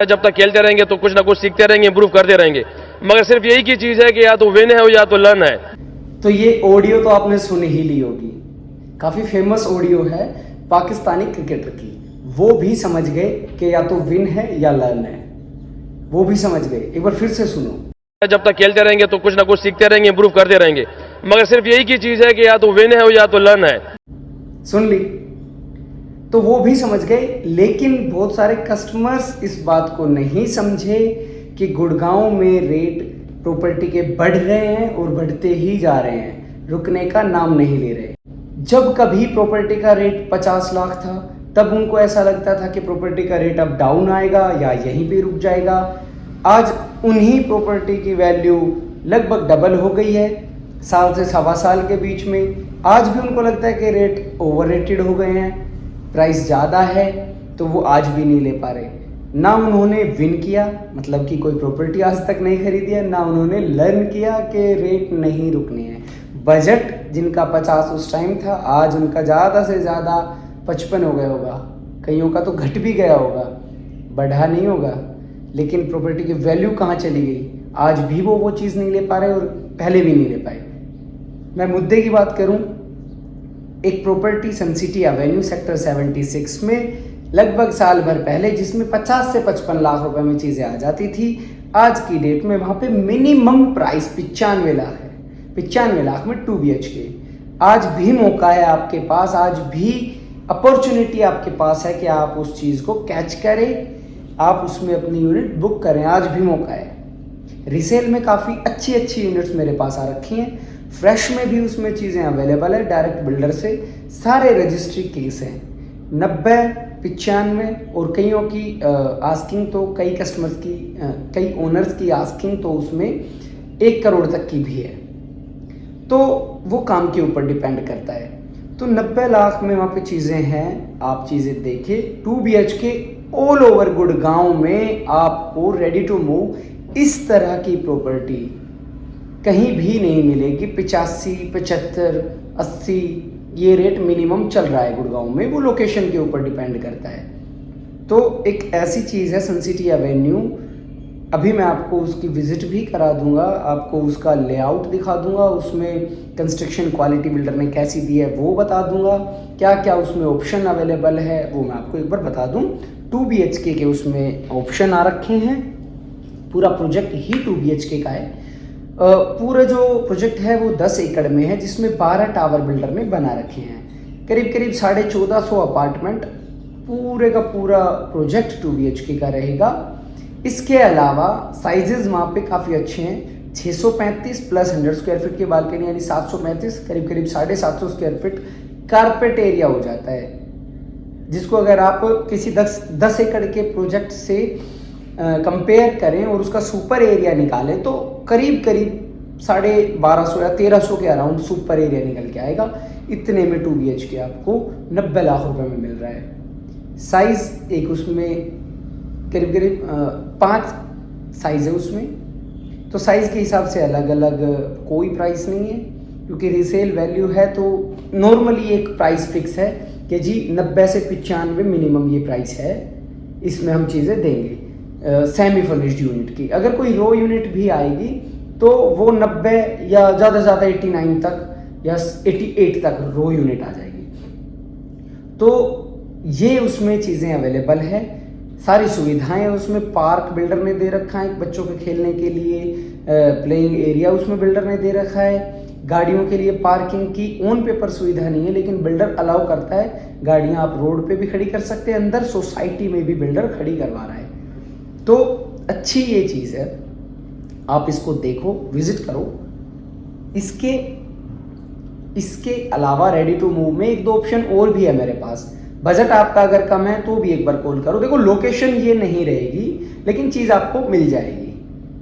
जब तक खेलते रहेंगे तो कुछ ना कुछ सीखते रहेंगे, इंप्रूव करते रहेंगे, मगर सिर्फ यही की चीज है कि या तो विन है या तो लर्न है। तो ये ऑडियो तो आपने सुन ही ली होगी, काफी फेमस ऑडियो है पाकिस्तानी क्रिकेटर की। वो भी समझ गए कि या तो विन है या लर्न है, वो भी समझ गए। एक बार फिर से सुनो। जब तक खेलते रहेंगे तो कुछ ना कुछ सीखते रहेंगे, इंप्रूव करते रहेंगे, मगर सिर्फ यही की चीज है कि या तो विन है या तो लर्न है। सुन ली? तो वो भी समझ गए, लेकिन बहुत सारे कस्टमर्स इस बात को नहीं समझे कि गुड़गांव में रेट प्रॉपर्टी के बढ़ रहे हैं और बढ़ते ही जा रहे हैं, रुकने का नाम नहीं ले रहे। जब कभी प्रॉपर्टी का रेट 50 लाख था तब उनको ऐसा लगता था कि प्रॉपर्टी का रेट अब डाउन आएगा या यहीं पे रुक जाएगा। आज उन्हीं प्रॉपर्टी की वैल्यू लगभग डबल हो गई है साल से सवा साल के बीच में। आज भी उनको लगता है कि रेट ओवररेटेड हो गए हैं, प्राइस ज़्यादा है, तो वो आज भी नहीं ले पा रहे। ना उन्होंने विन किया, मतलब कि कोई प्रॉपर्टी आज तक नहीं खरीदी है, ना उन्होंने लर्न किया कि रेट नहीं रुकने हैं। बजट जिनका 50 उस टाइम था, आज उनका ज़्यादा से ज़्यादा 55 हो गया होगा, कईयों का तो घट भी गया होगा, बढ़ा नहीं होगा। लेकिन प्रॉपर्टी की वैल्यू कहाँ चली गई? आज भी वो चीज़ नहीं ले पा रहे और पहले भी नहीं ले पाए। मैं मुद्दे की बात करूं, एक प्रॉपर्टी सन सिटी एवेन्यू सेक्टर 76 में लगभग साल भर पहले, जिसमें 50 से 55 लाख रुपए में चीज़ें आ जाती थी, आज की डेट में वहाँ पे मिनिमम प्राइस 95 लाख है। 95 लाख में 2 BHK। आज भी मौका है आपके पास, आज भी अपॉर्चुनिटी आपके पास है कि आप उस चीज़ को कैच करें, आप उसमें अपनी यूनिट बुक करें। आज भी मौका है। रीसेल में काफ़ी अच्छी अच्छी यूनिट्स मेरे पास आ रखी हैं, फ्रेश में भी उसमें चीज़ें अवेलेबल है, डायरेक्ट बिल्डर से सारे रजिस्ट्री केस हैं। 90, 95 और कईयों की आस्किंग तो कई कस्टमर्स की, कई ओनर्स की आस्किंग तो उसमें 1 करोड़ तक की भी है। तो वो काम के ऊपर डिपेंड करता है। तो 90 लाख में वहाँ पे चीज़ें हैं, आप चीज़ें देखें। 2 BHK ऑल ओवर गुड़गांव में आपको रेडी टू मूव इस तरह की प्रॉपर्टी कहीं भी नहीं मिलेगी। 85, 75, 80 ये रेट मिनिमम चल रहा है गुड़गांव में, वो लोकेशन के ऊपर डिपेंड करता है। तो एक ऐसी चीज़ है सन सिटी एवेन्यू, अभी मैं आपको उसकी विजिट भी करा दूंगा, आपको उसका लेआउट दिखा दूंगा, उसमें कंस्ट्रक्शन क्वालिटी बिल्डर ने कैसी दी है वो बता दूंगा, क्या क्या उसमें ऑप्शन अवेलेबल है वो मैं आपको एक बार बता दूं। 2 BHK के उसमें ऑप्शन आ रखे हैं, पूरा प्रोजेक्ट ही 2 BHK का है। पूरा जो प्रोजेक्ट है वो 10 एकड़ में है, जिसमें 12 टावर बिल्डर ने बना रखे हैं, करीब करीब 1450 अपार्टमेंट। पूरे का पूरा प्रोजेक्ट 2 BHK का रहेगा। इसके अलावा साइजेस वहाँ पे काफ़ी अच्छे हैं, 635 प्लस 100 स्क्वायर फीट की बालकनी, यानी 735, करीब करीब 750 स्क्वायर फीट कारपेट एरिया हो जाता है, जिसको अगर आप किसी 10 एकड़ के प्रोजेक्ट से कंपेयर करें और उसका सुपर एरिया निकालें तो करीब करीब 1250 या 1300 के अराउंड सुपर एरिया निकल के आएगा। इतने में 2 BHK आपको 90 लाख रुपए में मिल रहा है। साइज एक उसमें करीब करीब 5 साइज है उसमें, तो साइज के हिसाब से अलग अलग कोई प्राइस नहीं है, क्योंकि रीसेल वैल्यू है तो नॉर्मली एक प्राइस फिक्स है कि जी 90 से 95 मिनिमम ये प्राइस है, इसमें हम चीज़ें देंगे। सेमी फर्निश्ड यूनिट की अगर कोई रो यूनिट भी आएगी तो वो 90 या ज़्यादा से ज़्यादा 89 तक या 88 तक रो यूनिट आ जाएगी। तो ये उसमें चीज़ें अवेलेबल है, सारी सुविधाएं उसमें। पार्क बिल्डर ने दे रखा है बच्चों के खेलने के लिए, प्लेइंग एरिया उसमें बिल्डर ने दे रखा है। गाड़ियों के लिए पार्किंग की ऑन पेपर सुविधा नहीं है, लेकिन बिल्डर अलाउ करता है, गाड़ियां आप रोड पे भी खड़ी कर सकते हैं, अंदर सोसाइटी में भी बिल्डर खड़ी करवा रहा है। तो अच्छी ये चीज़ है, आप इसको देखो, विजिट करो। इसके अलावा रेडी टू मूव में 1-2 ऑप्शन और भी है मेरे पास। बजट आपका अगर कम है तो भी एक बार कॉल करो। देखो लोकेशन ये नहीं रहेगी, लेकिन चीज़ आपको मिल जाएगी।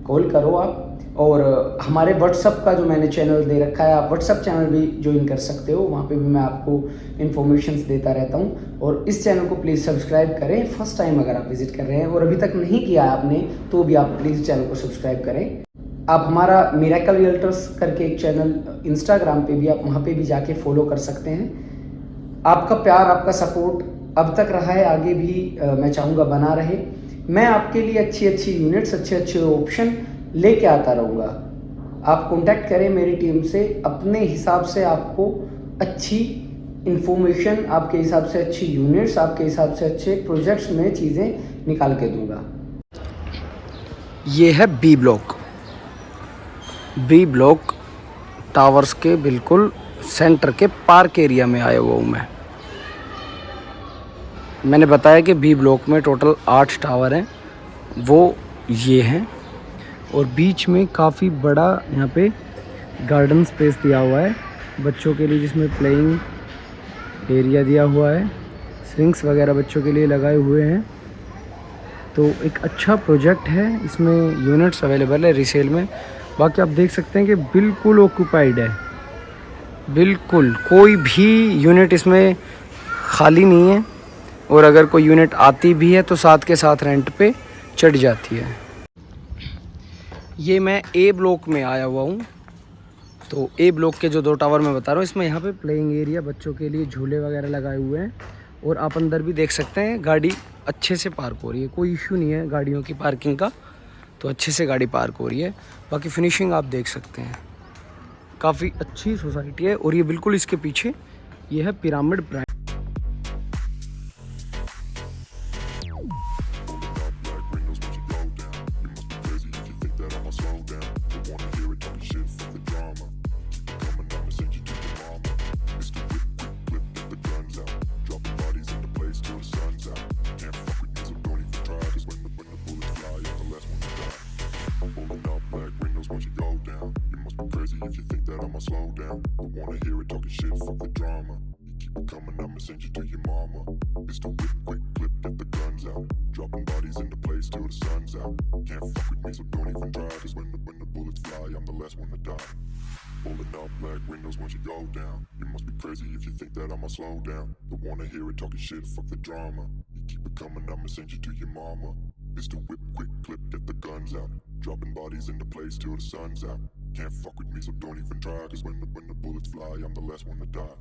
कॉल करो आप, और हमारे व्हाट्सअप का जो मैंने चैनल दे रखा है, आप व्हाट्सअप चैनल भी ज्वाइन कर सकते हो, वहाँ पे भी मैं आपको इन्फॉर्मेशंस देता रहता हूँ। और इस चैनल को प्लीज़ सब्सक्राइब करें, फर्स्ट टाइम अगर आप विजिट कर रहे हैं और अभी तक नहीं किया है आपने तो भी आप प्लीज़ चैनल को सब्सक्राइब करें। आप हमारा मिरेकल रियल्टर्स करके एक चैनल इंस्टाग्राम पे भी, आप वहाँ पे भी जाके फॉलो कर सकते हैं। आपका प्यार, आपका सपोर्ट अब तक रहा है, आगे भी मैं चाहूँगा बना रहे। मैं आपके लिए अच्छी अच्छी यूनिट्स, अच्छे अच्छे ऑप्शन लेके आता रहूँगा। आप कांटेक्ट करें मेरी टीम से, अपने हिसाब से आपको अच्छी इन्फॉर्मेशन, आपके हिसाब से अच्छी यूनिट्स, आपके हिसाब से अच्छे प्रोजेक्ट्स में चीज़ें निकाल के दूंगा। ये है B block. B block towers के बिल्कुल सेंटर के पार्क एरिया में आया हुआ हूँ मैं। मैंने बताया कि बी ब्लॉक में टोटल 8 टावर हैं, वो ये हैं और बीच में काफ़ी बड़ा यहाँ पे गार्डन स्पेस दिया हुआ है बच्चों के लिए, जिसमें प्लेइंग एरिया दिया हुआ है, स्विंग्स वगैरह बच्चों के लिए लगाए हुए हैं। तो एक अच्छा प्रोजेक्ट है, इसमें यूनिट्स अवेलेबल है रीसेल में। बाकी आप देख सकते हैं कि बिल्कुल ऑक्यूपाइड है, बिल्कुल कोई भी यूनिट इसमें खाली नहीं है, और अगर कोई यूनिट आती भी है तो साथ के साथ रेंट पे चढ़ जाती है। ये मैं ए ब्लॉक में आया हुआ हूँ। तो ए ब्लॉक के जो 2 टावर मैं बता रहा हूँ, इसमें यहाँ पे प्लेइंग एरिया, बच्चों के लिए झूले वगैरह लगाए हुए हैं, और आप अंदर भी देख सकते हैं गाड़ी अच्छे से पार्क हो रही है, कोई इशू नहीं है गाड़ियों की पार्किंग का, तो अच्छे से गाड़ी पार्क हो रही है। बाकी फिनिशिंग आप देख सकते हैं, काफ़ी अच्छी सोसाइटी है। और ये बिल्कुल इसके पीछे ये है pyramid prime. If you think that I'ma slow down, don't wanna hear it talking shit, fuck the drama. You keep it coming, I'ma send you to your mama. It's the whip, quick clip, get the guns out. Dropping bodies into place till the sun's out. Can't fuck with me, so don't even try. Cause when the bullets fly, I'm the last one to die. Pulling up black windows once you go down. You must be crazy if you think that I'ma slow down. Don't wanna hear it talking shit, fuck the drama. You keep it coming, I'ma send you to your mama. It's the whip, quick clip, get the guns out. Dropping bodies into place till the sun's out. Can't fuck with me, so don't even try. Cause when the bullets fly, I'm the last one to die.